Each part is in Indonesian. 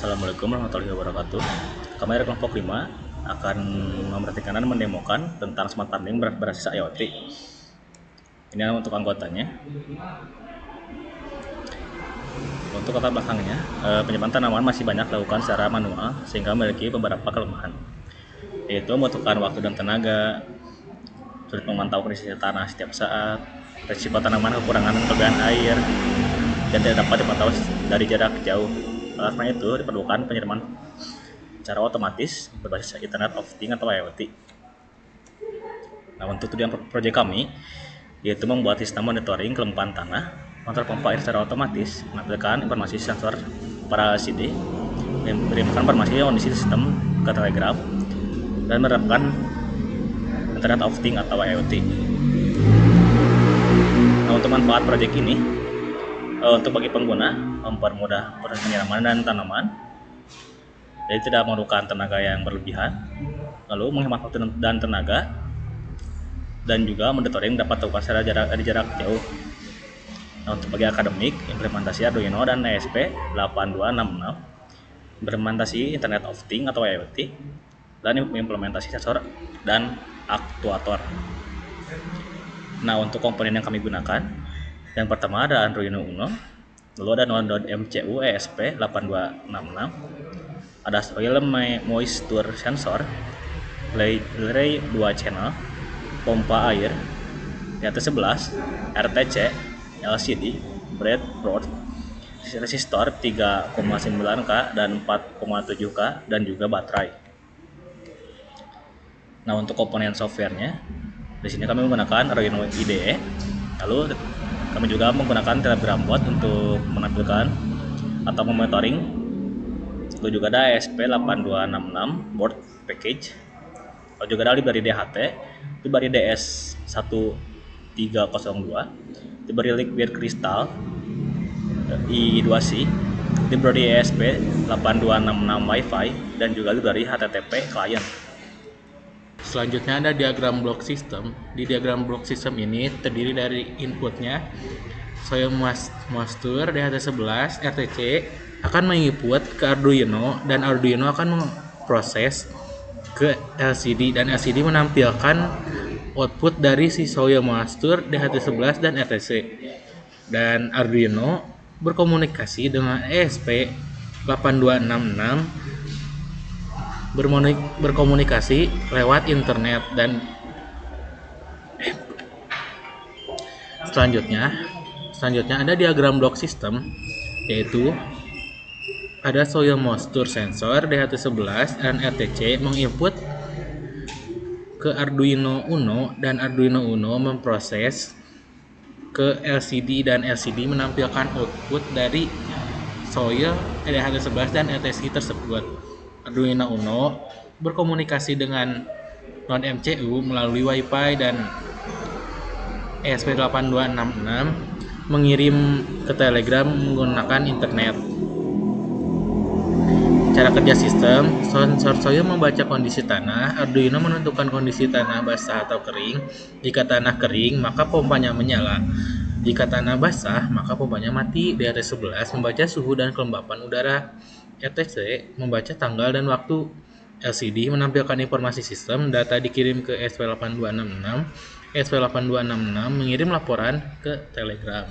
Assalamualaikum warahmatullahi wabarakatuh. Kami dari kelompok 5 akan memperhatikan dan mendemokan tentang smart farming berbasis IoT. Ini untuk anggotanya. Untuk latar belakangnya, penyemprotan tanaman masih banyak dilakukan secara manual sehingga memiliki beberapa kelemahan, yaitu membutuhkan waktu dan tenaga, sulit memantau kondisi tanah setiap saat, risiko tanaman kekurangan kelebihan air, dan tidak dapat dipantau dari jarak jauh. Oleh karena itu, diperlukan penyiraman secara otomatis berbasis Internet of Things atau IoT. Nah, untuk tujuan proyek kami yaitu membuat sistem monitoring kelembapan tanah, kontrol pompa air secara otomatis, menampilkan informasi sensor para LCD, mengirimkan informasi kondisi sistem ke Telegram, dan menerapkan Internet of Things atau IoT. Nah, untuk manfaat proyek ini, untuk bagi pengguna, mempermudah proses penyiraman dan tanaman, jadi tidak memerlukan tenaga yang berlebihan, lalu menghemat waktu dan tenaga, dan juga monitoring dapat dilakukan secara jarak jauh. Nah, untuk bagi akademik, implementasi Arduino dan ESP8266, implementasi Internet of Things atau IoT, dan implementasi sensor dan aktuator. Nah, untuk komponen yang kami gunakan, yang pertama ada Arduino Uno, lalu ada Node MCU ESP8266, ada soil moisture sensor, relay 2 channel, pompa air, YT11, RTC, LCD, breadboard, resistor 3,9K dan 4,7K, dan juga baterai. Nah, untuk komponen softwarenya, di sini kami menggunakan Arduino IDE, lalu kami juga menggunakan Telegram bot untuk menampilkan atau memonitoring. Lalu juga ada ESP8266 board package. Lalu juga ada library DHT, library DS1302, library liquid crystal I2C, library ESP8266 Wi-Fi, dan juga library HTTP client. Selanjutnya ada diagram block system. Di diagram block system ini terdiri dari inputnya soil moisture DHT11 RTC akan menginput ke Arduino, dan Arduino akan memproses ke LCD, dan LCD menampilkan output dari si soil moisture DHT11 dan RTC. Dan Arduino berkomunikasi dengan ESP8266 berkomunikasi lewat internet. Dan selanjutnya ada diagram block system, yaitu ada soil moisture sensor DHT11 dan RTC menginput ke Arduino Uno, dan Arduino Uno memproses ke LCD, dan LCD menampilkan output dari soil DHT11 dan RTC tersebut. Arduino Uno berkomunikasi dengan Node MCU melalui Wi-Fi, dan ESP8266 mengirim ke Telegram menggunakan internet. Cara kerja sistem, sensor soil membaca kondisi tanah, Arduino menentukan kondisi tanah basah atau kering. Jika tanah kering, maka pompanya menyala. Jika tanah basah, maka pompanya mati. DHT11 membaca suhu dan kelembapan udara. RTC membaca tanggal dan waktu. LCD menampilkan informasi sistem, data dikirim ke ESP8266. ESP8266 mengirim laporan ke Telegram.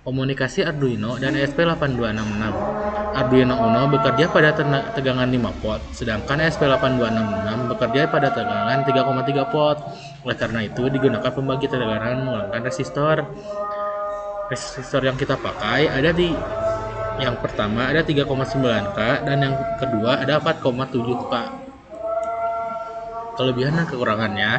Komunikasi Arduino dan ESP8266. Arduino Uno bekerja pada tegangan 5 volt, sedangkan ESP8266 bekerja pada tegangan 3,3 volt. Oleh karena itu, digunakan pembagi tegangan menggunakan resistor. Resistor yang kita pakai ada di yang pertama ada 3,9K, dan yang kedua ada 4,7K. Kelebihan dan kekurangannya,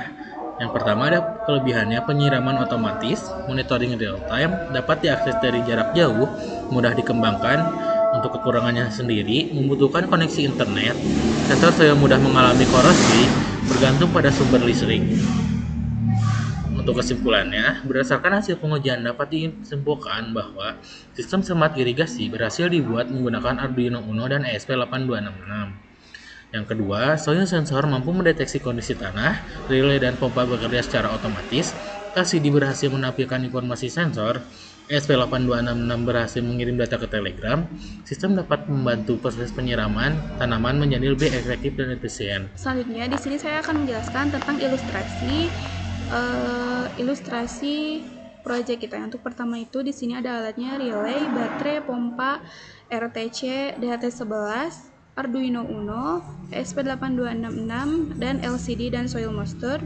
yang pertama ada kelebihannya penyiraman otomatis, monitoring real time, dapat diakses dari jarak jauh, mudah dikembangkan. Untuk kekurangannya sendiri, membutuhkan koneksi internet, sensor soil mudah mengalami korosi, bergantung pada sumber listrik. Untuk kesimpulannya, berdasarkan hasil pengujian dapat disimpulkan bahwa sistem smart irigasi berhasil dibuat menggunakan Arduino Uno dan ESP8266. Yang kedua, soil sensor mampu mendeteksi kondisi tanah, relay dan pompa bekerja secara otomatis. LCD berhasil menampilkan informasi sensor, ESP8266 berhasil mengirim data ke Telegram, sistem dapat membantu proses penyiraman tanaman menjadi lebih efektif dan efisien. Selanjutnya di sini saya akan menjelaskan tentang ilustrasi proyek kita. Untuk pertama itu di sini ada alatnya relay, baterai, pompa, RTC, DHT11, Arduino Uno, ESP8266, dan LCD dan soil moisture,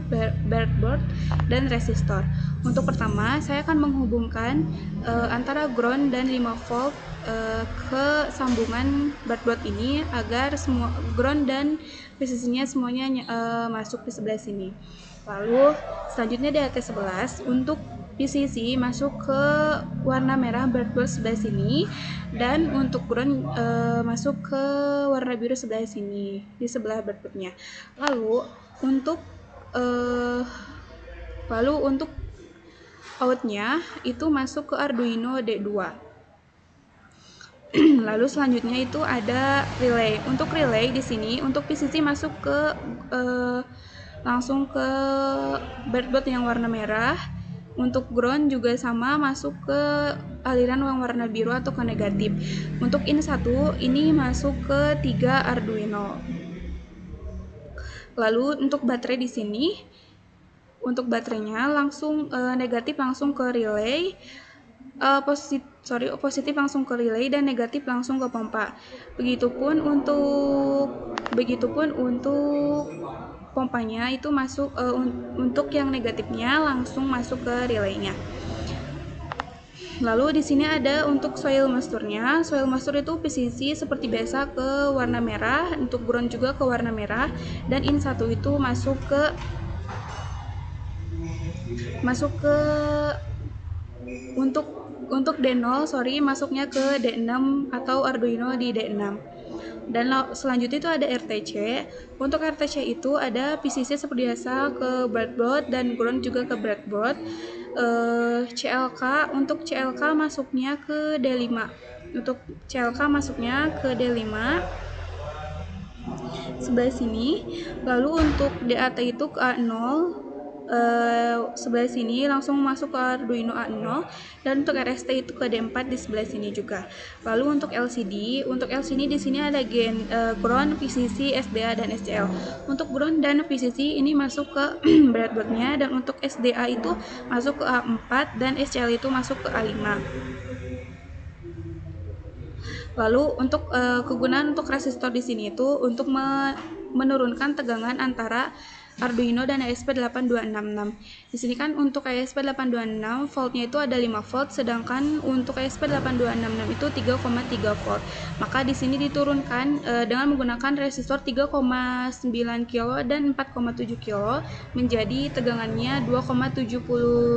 breadboard, dan resistor. Untuk pertama, saya akan menghubungkan antara ground dan 5 volt ke sambungan breadboard ini agar semua ground dan VCC-nya semuanya masuk di sebelah sini. Lalu selanjutnya DHT11 untuk PCC masuk ke warna merah breadboard sebelah sini, dan untuk ground masuk ke warna biru sebelah sini di sebelah breadboardnya. Lalu untuk outnya itu masuk ke Arduino D2. Lalu selanjutnya itu ada relay. Untuk relay di sini untuk PCC masuk ke langsung ke breadboard yang warna merah. Untuk ground juga sama, masuk ke aliran yang warna biru atau ke negatif. Untuk in1 ini masuk ke 3 Arduino. Lalu untuk baterai di sini, untuk baterainya langsung negatif langsung ke relay, positif langsung ke relay, dan negatif langsung ke pompa. Begitupun untuk pompanya itu masuk untuk yang negatifnya langsung masuk ke relaynya. Lalu di sini ada untuk soil moisture-nya. Soil moisture itu PCC seperti biasa ke warna merah, untuk ground juga ke warna merah, dan in1 itu masuk ke untuk D0, masuknya ke D6 atau Arduino di D6. Dan selanjutnya itu ada RTC. Untuk RTC itu ada PCC seperti biasa ke breadboard dan ground juga ke breadboard. CLK, untuk CLK masuknya ke D5. Untuk CLK masuknya ke D5 sebelah sini. Lalu untuk DAT itu ke A0 sebelah sini langsung masuk ke Arduino A0, dan untuk RST itu ke D4 di sebelah sini juga. Lalu untuk LCD di sini ada ground, PCC, SDA, dan SCL. Untuk ground dan PCC ini masuk ke breadboardnya, dan untuk SDA itu masuk ke A4 dan SCL itu masuk ke A5. Lalu untuk kegunaan untuk resistor di sini itu untuk menurunkan tegangan antara Arduino dan ESP8266. Di sini kan untuk ESP8266 voltnya itu ada 5 volt, sedangkan untuk ESP8266 itu 3,3 volt. Maka di sini diturunkan dengan menggunakan resistor 3,9 kilo dan 4,7 kilo menjadi tegangannya 2,79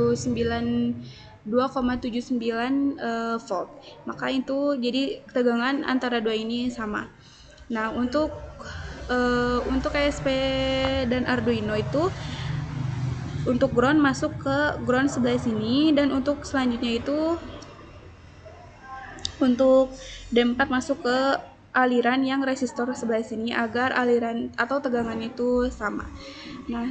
volt. Maka itu jadi tegangan antara dua ini sama. Nah, untuk ESP dan Arduino itu untuk ground masuk ke ground sebelah sini, dan untuk selanjutnya itu untuk D4 masuk ke aliran yang resistor sebelah sini agar aliran atau tegangannya itu sama. Nah,